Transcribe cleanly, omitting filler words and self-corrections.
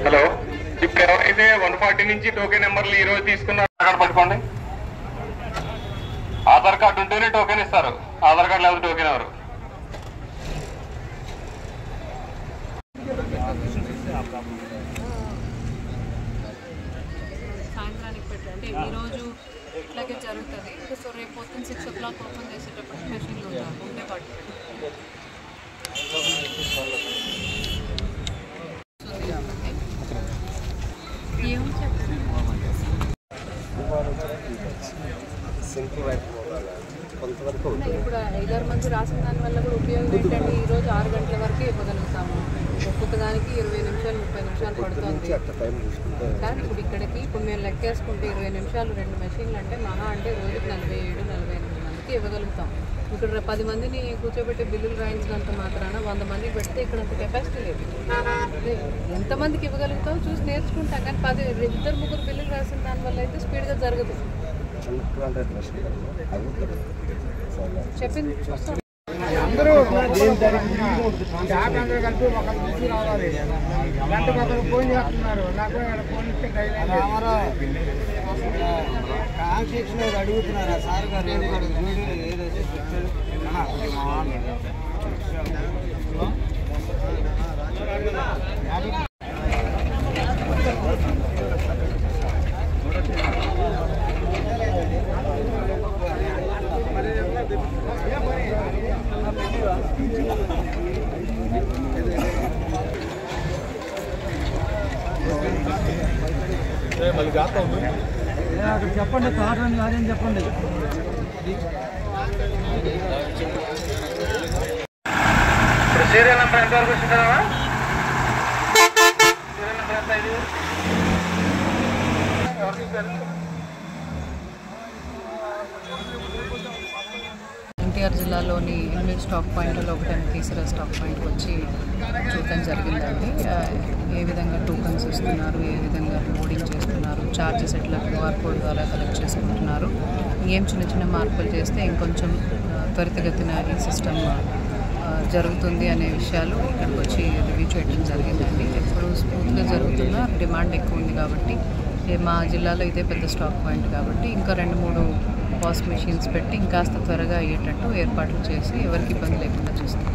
Hello, ఇప్పుడు ఎవరైతే 140 నుంచి టోకెన్ నెంబర్లు ఈ రోజు తీసుకున్నారు అక్కడ పట్టుకోండి. ఆధార్ కార్డు ఉంటేనే టోకెన్ ఇస్తారు, ఆధార్ కార్డు లేకపోతే టోకెన్ ఎవరు. సాయంత్రానికి పెట్టండి. ఈరోజు ఇట్లాగే జరుగుతుంది. సో రేపు పొద్దున్న 6 o'clock ఓపెన్ చేసేటప్పుడు మెషిన్లు ఉంటే పట్టు. ఇప్పుడు 5-6 మంది రాసిన దాని వల్ల కూడా ఉపయోగం ఏంటంటే ఈరోజు 6 గంటల వరకు ఇవ్వగలుగుతాము. ఒక్కొక్క దానికి 20 నిమిషాలు 30 నిమిషాలు పడుతుంది. కానీ ఇప్పుడు మేము లెక్కేసుకుంటే 20 నిమిషాలు 2 మెషిన్లు అంటే మహా అంటే రోజుకి 47-48 మందికి ఇవ్వగలుగుతాం. ఇక్కడ 10 మందిని కూర్చోబెట్టి బిల్లులు రాయించినంత మాత్రాన 100 మందికి పెడితే ఇక్కడ అంత కెపాసిటీ లేదు. ఎంతమందికి ఇవ్వగలుగుతామో చూసి నేర్చుకుంటాం. కానీ 2-3 బిల్లులు రాసిన దానివల్ల అయితే స్పీడ్గా జరగదు. చెప్పింది చూస్తాం. అందరూ అందరూ కలిపి ఒకరు చూసి రావాలి. గంటకు ఒకరు ఫోన్ చేస్తున్నారు. నాకు ఫోన్ ఇస్తే కాన్స్టిట్యూషన్ అడుగుతున్నారు. సార్ గారు ఏదైతే చెప్పండి. కారణం కాదని చెప్పండి. ఇప్పుడు సీరియల్ నెంబర్ ఎంతవరకు వచ్చిందా? సీరియల్ నెంబర్ ఎంత ఇది? ఎన్టీఆర్ జిల్లాలోని 8 స్టాక్ పాయింట్లలో ఒకటైన తీసిరా స్టాక్ పాయింట్కి వచ్చి చూడటం జరిగిందండి. ఏ విధంగా టోకన్స్ ఇస్తున్నారు, ఏ విధంగా లోడింగ్ చేస్తున్నారు, ఛార్జెస్ ఎట్లా QR కోడ్ ద్వారా కలెక్ట్ చేసుకుంటున్నారు, ఏం చిన్న చిన్న మార్పులు చేస్తే ఇంకొంచెం త్వరితగతిన ఈ సిస్టమ్ జరుగుతుంది అనే విషయాలు ఇక్కడికి వచ్చి రివ్యూ చేయడం జరిగిందండి. ఎప్పుడు స్మూత్గా జరుగుతున్నా డిమాండ్ ఎక్కువ ఉంది కాబట్టి మా జిల్లాలో ఇదే పెద్ద స్టాక్ పాయింట్ కాబట్టి ఇంకా 2-3 పాస్ మెషిన్స్ పెట్టి ఇంకాస్త త్వరగా అయ్యేటట్టు ఏర్పాట్లు చేసి ఎవరికి ఇబ్బంది లేకుండా చూస్తాం.